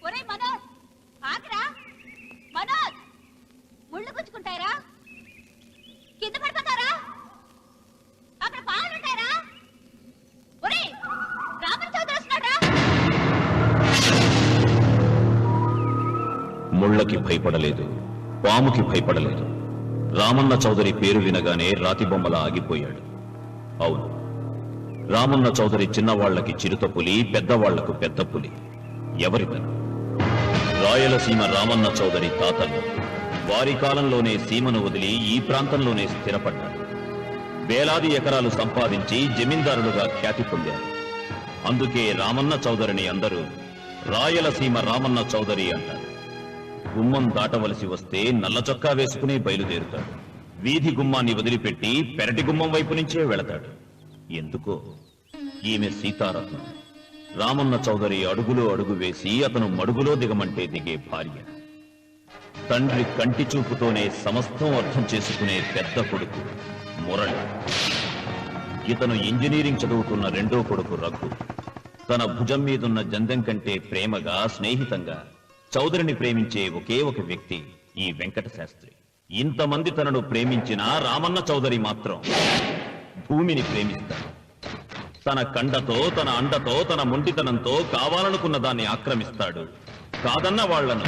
ఒరే మనోజ్, ఆగరా మనోజ్. ముళ్ళు గుచ్చుకుంటారా? కింద పడిపోతారా? అక్కడ పాలుంటారా? ఒరే రామన్ చౌదరి వస్తున్నాడా? ముళ్ళకి భయపడలేదు, పాముకి భయపడలేదు. రామన్న చౌదరి పేరు వినగానే రాతి బొమ్మలా ఆగిపోయాడు. అవును, రామన్న చౌదరి చిన్నవాళ్లకి చిరుత పులి, పెద్దవాళ్లకు పెద్ద పులి. ఎవరితను? రాయలసీమ రామన్న చౌదరి తాతలు వారి కాలంలోనే సీమను వదిలి ఈ ప్రాంతంలోనే స్థిరపడ్డారు. వేలాది ఎకరాలు సంపాదించి జమీందారులుగా ఖ్యాతి పొందారు. అందుకే రామన్న చౌదరిని అందరూ రాయలసీమ రామన్న చౌదరి అంటారు. గుమ్మం దాటవలసి వస్తే నల్ల చొక్కా వేసుకునే బయలుదేరుతాడు. వీధి గుమ్మాన్ని వదిలిపెట్టి పెరటి గుమ్మం వైపు నుంచే వెళతాడు. ఎందుకో? ఈమె సీతారత్నం. రామన్న చౌదరి అడుగులో అడుగు వేసి అతను మడుగులో దిగమంటే దిగే భార్య. తండ్రి కంటి చూపుతోనే సమస్తం అర్థం చేసుకునే పెద్ద కొడుకు మురళి. ఇతను ఇంజనీరింగ్ చదువుతున్న రెండో కొడుకు రఘు. తన భుజం మీదున్న జందెం కంటే ప్రేమగా, స్నేహితంగా చౌదరిని ప్రేమించే ఒకే ఒక వ్యక్తి ఈ వెంకట శాస్త్రి. ఇంతమంది తనను ప్రేమించినా రామన్న చౌదరి మాత్రం భూమిని ప్రేమిస్తాడు. తన కండతో, తన అండతో, తన మొండితనంతో కావాలనుకున్న దాన్ని ఆక్రమిస్తాడు. కాదన్న వాళ్లను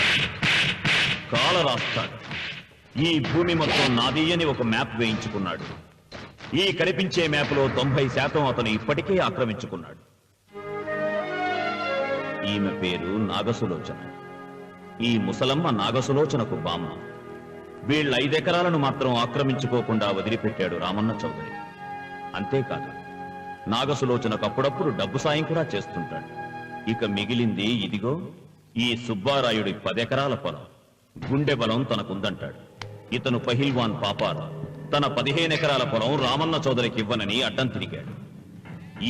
కాల రాస్తాడు. ఈ భూమి మొత్తం నాది అని ఒక మ్యాప్ వేయించుకున్నాడు. ఈ కనిపించే మ్యాప్లో 90% అతను ఇప్పటికే ఆక్రమించుకున్నాడు. ఈమె పేరు నాగసులోచన. ఈ ముసలమ్మ నాగసులోచనకు బామ్మ. వీళ్ళ 5 ఎకరాలను మాత్రం ఆక్రమించుకోకుండా వదిలిపెట్టాడు రామన్న చౌదరి. అంతేకాదు, నాగసులోచనకు అప్పుడప్పుడు డబ్బు సాయం కూడా చేస్తుంటాడు. ఇక మిగిలింది ఇదిగో ఈ సుబ్బారాయుడి 10 ఎకరాల పొలం. గుండె బలం తనకుందంటాడు. ఇతను పహిల్వాన్ పాపారావు తన 15 ఎకరాల పొలం రామన్న చౌదరికి ఇవ్వనని అడ్డం తిరిగాడు.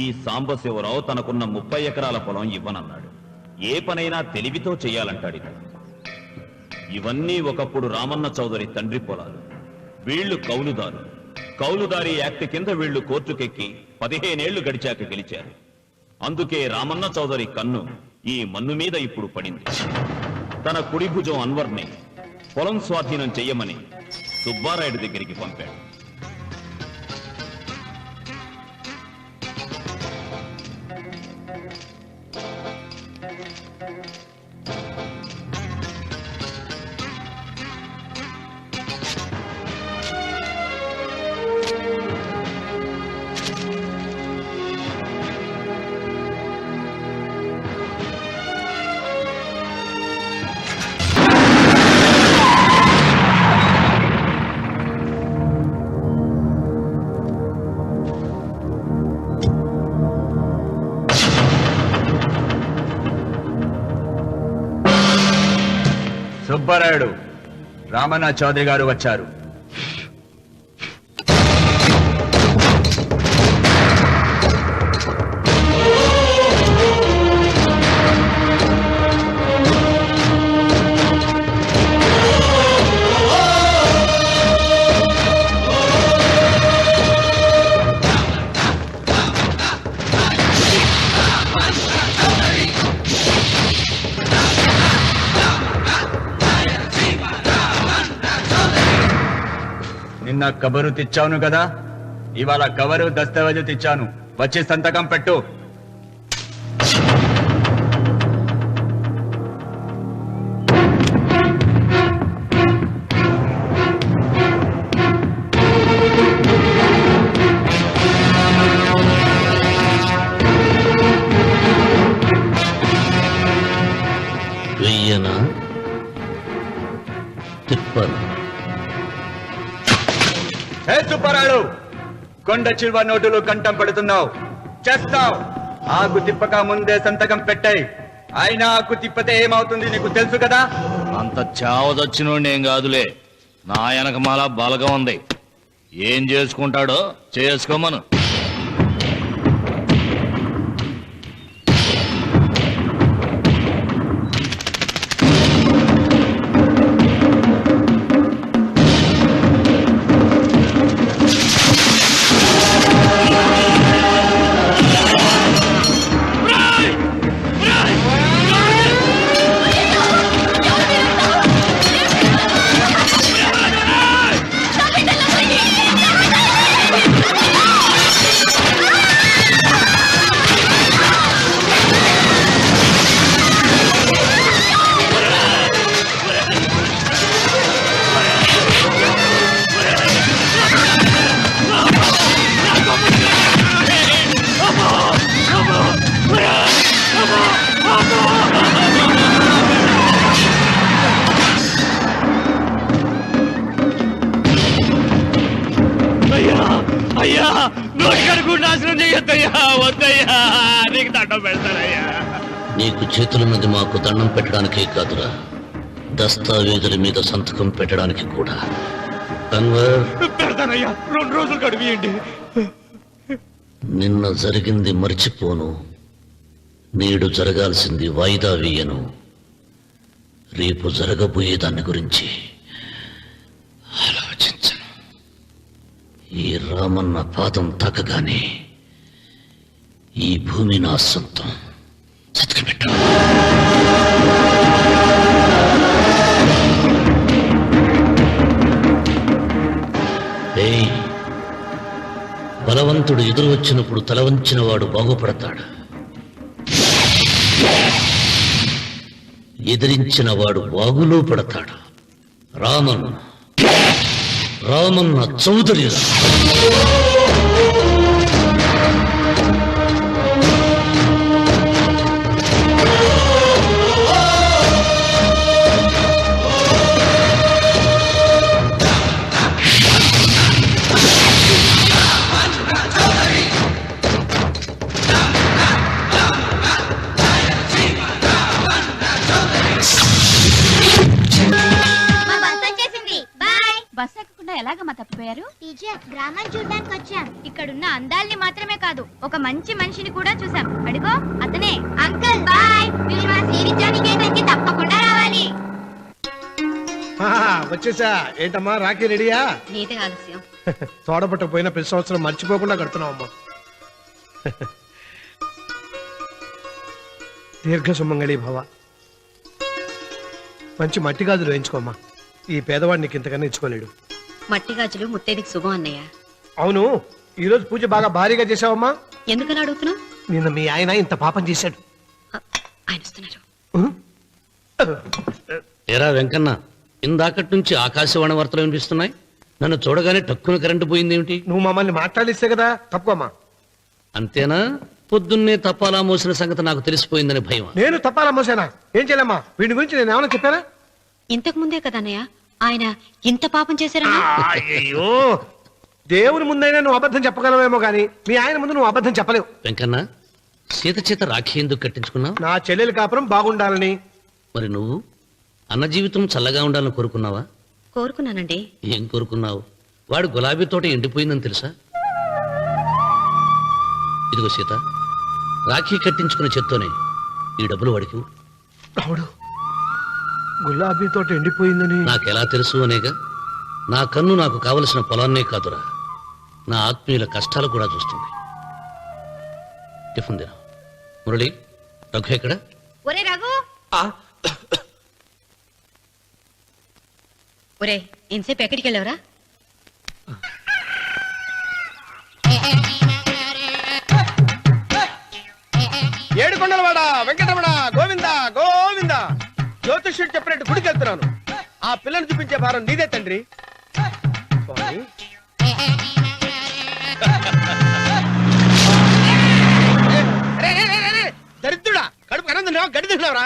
ఈ సాంబశివరావు తనకున్న 30 ఎకరాల పొలం ఇవ్వనన్నాడు. ఏ పనైనా తెలివితో చెయ్యాలంటాడు ఇతను. ఇవన్నీ ఒకప్పుడు రామన్న చౌదరి తండ్రి పొలాలు. వీళ్లు కౌలుదారు. కౌలుదారి యాక్ట్ కింద వీళ్లు కోర్టుకెక్కి 15 ఏళ్లు గడిచాక గెలిచారు. అందుకే రామన్న చౌదరి కన్ను ఈ మన్ను మీద ఇప్పుడు పడింది. తన కుడి భుజం అన్వర్ని పొలం స్వాధీనం చెయ్యమని సుబ్బారాయుడి దగ్గరికి పంపాడు. సుబ్బారాయుడు, రామన్న చౌదరి గారు వచ్చారు. నిన్న కబరు తెచ్చాను కదా, ఇవాళ కవరు దస్తావేజు తెచ్చాను. వచ్చి సంతకం పెట్టు. వెయ్యనా తిప్పను. సుబ్బారాయుడు, కొండ చిల్వ నోటులు కంఠం పడుతున్నావు. చేస్తావు. ఆకు తిప్పక ముందే సంతకం పెట్టాయి. అయినా ఆకు తిప్పతే ఏమవుతుంది నీకు తెలుసు కదా. అంత చావదొచ్చినోండి ఏం కాదులే. నా వెనక మాల బలగా ఉంది. ఏం చేసుకుంటాడో చేసుకోమను. వద్దయ్యా, నీకు దండం పెడతానయ్యా. నీకు చేతులున్నది మాకు దండం పెట్టడానికే కాదురా, దస్తావేజుల మీద సంతకం పెట్టడానికి కూడా. అన్వర్, పెడతానయ్యా, 2 రోజులు గడిపియండి. నిన్న జరిగింది మర్చిపోను, నేడు జరగాల్సింది వాయిదా వేయను. రేపు జరగబోయే దాని గురించి ఆలోచించను. ఈ రామన్న పాదం తాకగానే ఈ భూమి నా సొంతం. సత్కపెట్టు. బలవంతుడు ఎదురు వచ్చినప్పుడు తల వంచిన వాడు బాగుపడతాడు, ఎదిరించిన వాడు బాగులో పడతాడు. రామన్న చౌదరి. బస్ ఎక్కకుండా ఎలాగమ్మా తప్పిపోయారు? టీచర్, గ్రామాన్ని చూడడానికి వచ్చాం. ఇక్కడున్న అందాల్ని మాత్రమే కాదు, ఒక మంచి మనిషిని కూడా చూసాం. అడిగో అతనే. అంకుల్ బాయ్, మీరు మా శ్రీవిద్యానికేతన్కి తప్పకుండా రావాలి. వచ్చేసా. ఏంటమ్మా రాఖీ రెడీయా? నీదే ఆలస్యం. తోడపట్టకపోయినా ప్రతి సంవత్సరం మర్చిపోకుండా కడుతున్నావమ్మా. దీర్ఘ సుమంగళి భవ. మంచి మట్టి గాజులు వేయించుకోమ్మా. ఈ పేదవాడికి ఇంతకన్నా ఇచ్చుకోలేడు. మట్టి గాజులు ముత్తేదికి శుభం అన్నయ్య. అవును, ఈ రోజు పూజ బాగా భారీగా చేసావమ్మా. ఎందుకలా అడుగుతున్నావు? నిన్న మీ ఆయన ఇంత పాపం చేశాడు. ఆయన వస్తున్నారు. ఎరా వెంకన్న, ఇందాకటి నుంచి ఆకాశవాణి వార్తలు వినిపిస్తున్నాయి. నన్ను చూడగానే టక్కున కరెంటు పోయిందేమిటి? నువ్వు మమ్మల్ని మాట్లాడిస్తే కదా. తప్పుకోమ్మా. అంతేనా? పొద్దున్నే తప్పాలా మోసిన సంగతి నాకు తెలిసిపోయిందని భయం. నేను తప్పాలా మోసానా? ఏం చేయలేమ్మా. వీడి గురించి నేను ఏమైనా చెప్పానా? ఇంతకు ముందే కదా అన్నయ్య ఆయన ఇంత పాపం చేశారన్నా. అయ్యో, దేవుని ముందైనా నువ్వు అబద్ధం చెప్పగలవేమో గానీ మీ ఆయన ముందు నువ్వు అబద్ధం చెప్పలేవు. వెంకన్న, సీత చేత రాఖీ ఎందుకు కట్టించుకున్నావు? నా చెల్లెలి కాపురం బాగుండాలని. మరి నువ్వు అన్న జీవితం చల్లగా ఉండాలని కోరుకున్నావా? కోరుకున్నానండి. ఏం కోరుకున్నావు? వాడు గులాబీ తోట ఎండిపోయిందని తెలుసా? ఇదిగో సీత, రాఖీ కట్టించుకున్న చేత్తోనే ఈ డబ్బులు వాడికి. రావుడు, గులాబీ తోట ఎండిపోయిందని నాకెలా తెలుసు అనేగా. నా కన్ను నాకు కావలసిన పొలాన్నే కాదురా, నా ఆత్మీయుల కష్టాలు కూడా చూస్తుంది. టిఫిన్ తిన. మురళి, రఘు ఎక్కడ? ఒరే రఘు, ఒరే ఇంతసేపు ఎక్కడికి వెళ్ళవరా? ఏడుకొండలవాడ వెంకటరమణ గోవింద గోవింద. జ్యోతిష్యుడు చెప్పినట్టు గుడికి వెళ్తున్నాను. ఆ పిల్లని చూపించే భారం నీదే తండ్రి. స్వామి, దరిద్రుడా, కడుపు అనంద గడి తిన్నావురా.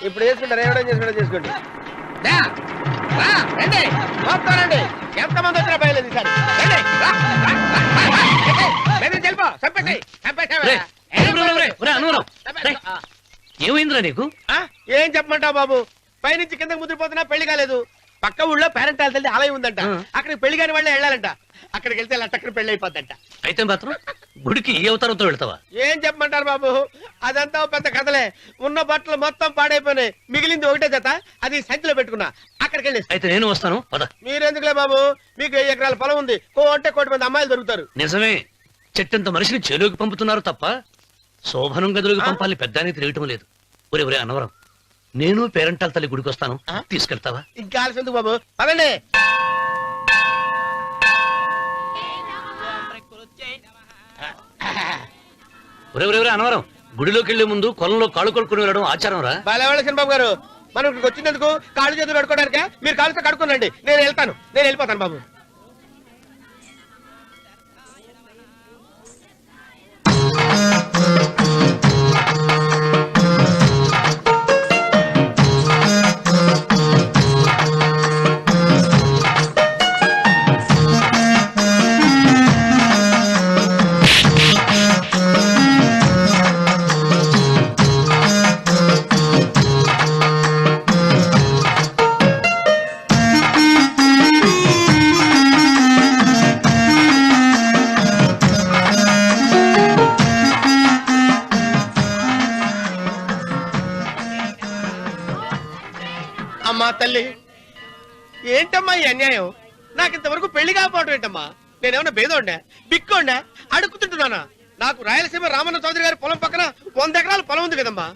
ఇప్పుడు వేసుకుంటారు, ఏమైనా చేసుకుంటారు చేసుకోండి. రండి, ఎంతమంది వచ్చినా బయలుదేరి ఏమైందిరా నీకు? ఏం చెప్పమంటావు బాబు? పైనుంచి కిందకి ముద్రపోతున్నా పెళ్లి కాలేదు. పక్క ఊళ్ళో పేరెంటాల తల్లి ఆలయం ఉందంట. అక్కడికి పెళ్లి కాని వాళ్ళే వెళ్ళాలంట. అక్కడికి వెళ్తే లట్టక్కడ పెళ్లి అయిపోద్దంట. అయితే మాత్రం గుడికి ఏ అవతారంతో వెళ్తావా? ఏం చెప్పమంటారు బాబు? అదంతా పెద్ద కథలే. ఉన్న బట్టలు మొత్తం పాడైపోయినాయి. మిగిలింది ఒకటే జత, అది సంచిలో పెట్టుకున్నా. అక్కడికి వెళ్ళి అయితే నేను వస్తాను. మీరెందుకులే బాబు, మీకు 10 ఎకరాల పొలం ఉంది. అంటే 1 కోటి మంది అమ్మాయిలు దొరుకుతారు. నిజమే, చెట్టంత మనిషిని చెరువుకి పంపుతున్నారు తప్ప శోభనం గదులకు పంపాలి పెద్దానికి తెలియటం లేదు. ఒరే అన్నవరం, నేను పేరంటాల తల్లి గుడికి వస్తాను, తీసుకెళ్తావా? ఇంకా ఆలస్యం బాబు, పదండి. ఒరే అన్నవరం, గుడిలోకి వెళ్లే ముందు కొలంలో కాళ్ళు కొడుకుని వెళ్ళడం ఆచారం రా. బాలేవాళ్ళ బాబు గారు, మనం ఇక్కడికి వచ్చినందుకు కాళ్ళు చేతులు కడుక్కోవడానికా? మీరు కాళ్ళతో కడుక్కోనండి, నేను వెళ్ళిపోతాను బాబు. అమ్మా తల్లి, ఏంటమ్మా ఈ అన్యాయం? నాకు ఇంతవరకు పెళ్లి కాకపోవడం ఏంటమ్మా? నేనేమన్నా బేదోండా, బిక్కోండా, అడుగుతుంటున్నానా? నాకు రాయలసీమ రామన్న చౌదరి గారి పొలం పక్కన 100 ఎకరాల పొలం ఉంది కదమ్మా.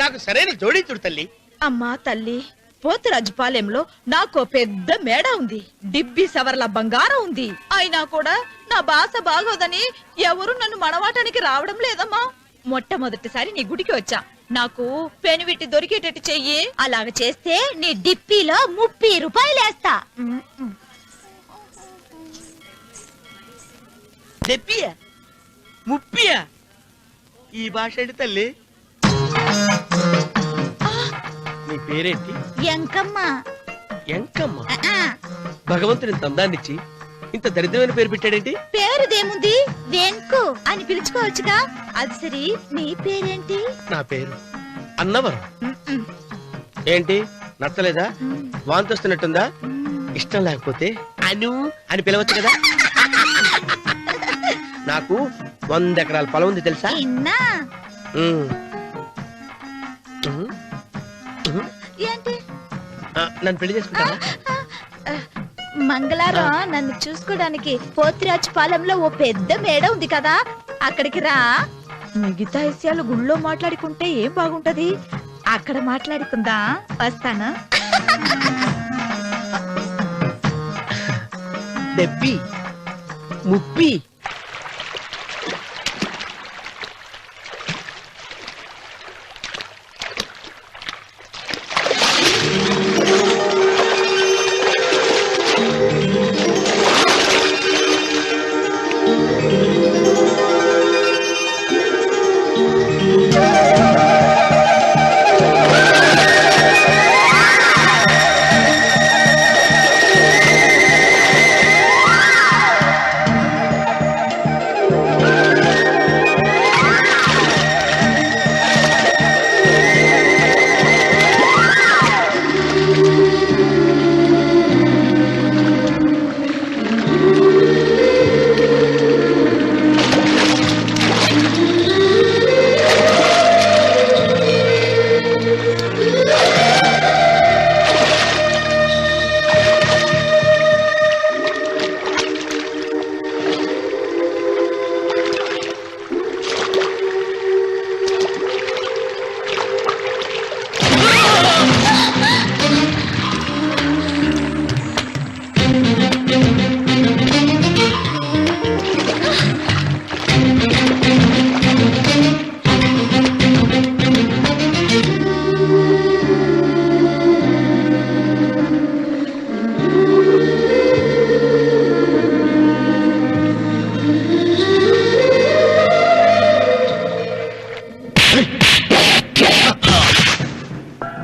నాకు సరైన జోడించుడు తల్లి. అమ్మా తల్లి, పోతురాజుపాలెంలో నాకు పెద్ద మేడ ఉంది, డిబ్బి సవర్ల బంగారం ఉంది. అయినా కూడా నా భాష బాగోదని ఎవరు నన్ను మనవాటానికి రావడం లేదమ్మా. మొట్టమొదటిసారి నీ గుడికి వచ్చా, నాకు పెనువిట్టి దొరికేటట్టు చెయ్యి. అలాగ చేస్తే నీ డిప్పీలో 30 రూపాయలు వేస్తా. చెప్పియా 30? ఈ భాష ఏంటి తల్లి? నీ పేరేంటి? ఎంకమ్మ. ఎంకమ్మ? భగవంతుని ఇంత అందాన్నిచ్చి ఇంత దరిద్రమైన పేరు పెట్టాడేంటి? పేరుదేముంది, వెంకు అని పిలుచుకోవచ్చుగా. అది సరి, నీ పేరేంటి? నా పేరు అన్నవరం. ఏంటి నచ్చలేదా? వాంతి వస్తున్నట్టుందా? ఇష్టం లేకపోతే అను అని పిలవచ్చు కదా. నాకు 100 ఎకరాల పొలం ఉంది తెలుసా? ఇన్నా ఏంటి? నన్ను పెళ్లి చేసుకుంటా? మంగళారం నన్ను చూసుకోవడానికి పోతిరాజు పాలెంలో ఓ పెద్ద మేడ ఉంది కదా, అక్కడికి రా. మిగతా విషయాలు గుళ్ళో మాట్లాడుకుంటే ఏం బాగుంటది, అక్కడ మాట్లాడుకుందా. వస్తానా? డెబ్బి 30.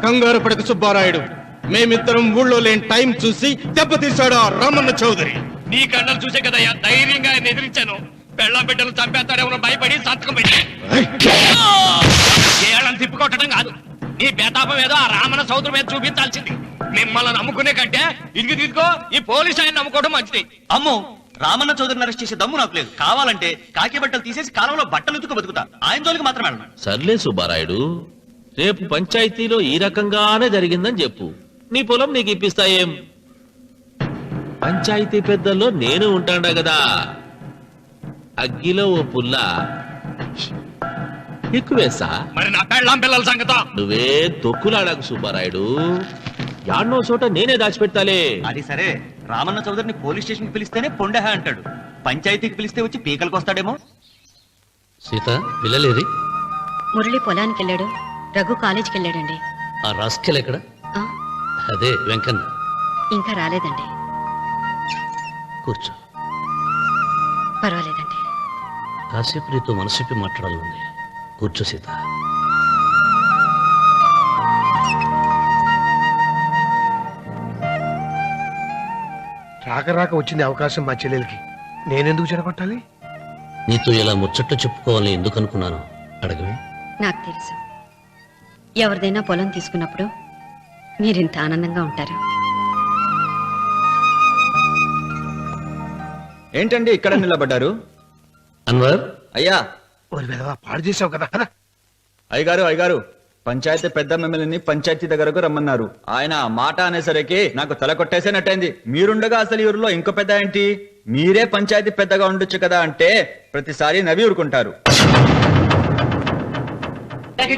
కంగారు పడక సుబ్బారాయుడు, మేమిద్దరం ఊళ్ళో లేని టైం చూసి దెబ్బతీశాడు ఆ రామన్న చౌదరి. నీ కళ్ళను చూసే కదయ్యా ధైర్యంగా ఆయన ఎదిరించాను. పెళ్ళం బిడ్డలు చంపేస్తాడేమో భయపడి సంతకం పెట్టి ఏళ్ళని తిప్పుకొట్టడం కాదు, నీ బేతాపం ఏదో ఆ రామన్న చౌదరి మీద చూపించాల్సింది. మిమ్మల్ని నమ్ముకునే కంటే ఇదిగో ఈ పోలీసు ఆయన నమ్ముకోవడం మంచిది. అమ్మో, రామన్న చౌదరిని అరెస్ట్ చేసే దమ్ము నాకు లేదు. కావాలంటే కాకి బట్టలు తీసేసి కాలంలో బట్టలు ఉతుకు బతుకుతా, ఆయన జోలికి మాత్రం వెళ్ళను. సర్లే సుబ్బారాయుడు, రేపు పంచాయతీలో ఈ రకంగానే జరిగిందని చెప్పు, నీ పొలం నీకు ఇప్పిస్తాయేం? పంచాయతీ పెద్దల్లో నేను ఉంటాడా కదా. అగ్గిలో ఓ పుల్ల ఎక్కువేసా మరి నా పెళ్ళాం పిల్లల సంగతం నువ్వే తొక్కులాడాకు సుబ్బారాయుడు యాడ్నో చోట నేనే దాచిపెడతాలే. అది సరే, రామన్న చౌదరిని పోలీస్ స్టేషన్ కి పిలిస్తేనే పొండహ అంటాడు, పంచాయతీకి పిలిస్తే వచ్చి పీకలకు వస్తాడేమో. సీత పిల్లలేది? మురళి పొలానికి వెళ్ళాడు, రఘు కాలేజీకి వెళ్ళాడండి. ఆ రాస్కెల్ ఎక్కడ? ఆ, అదే వెంకన్న. ఇంకా రాలేదండి. కూర్చో. పర్వాలేదండి. కాసేపు నీతో మనసిప్పి మాట్లాడాలండి. కూర్చో సీత. రాక రాక వచ్చింది అవకాశం మా చెల్లెలకి, నేనెందుకు చెడగొట్టాలి? నీతో ఇలా ముచ్చట్లు చెప్పుకోవాలని ఎందుకు అనుకున్నాను అడగవే. నాకు తెలుసు, ఎవరిదైనా పొలం తీసుకున్నప్పుడు మీరింత ఆనందంగా ఉంటారు. ఏంటండి ఇక్కడ నిలబడ్డారు? అన్వర్, అయ్యా. ఓరి విధవా, పాడు చేసావు కదా కదా. అయ్యగారు పంచాయతీ పెద్ద మిమ్మల్ని పంచాయతీ దగ్గరకు రమ్మన్నారు. ఆయన మాట అనేసరికి నాకు తల కొట్టేసేనట్టయింది. మీరుండగా అసలు ఈ ఊరిలో ఇంకో పెద్ద ఏంటి? మీరే పంచాయతీ పెద్దగా ఉండొచ్చు కదా అంటే ప్రతిసారి నవ్వి ఊరుకుంటారు.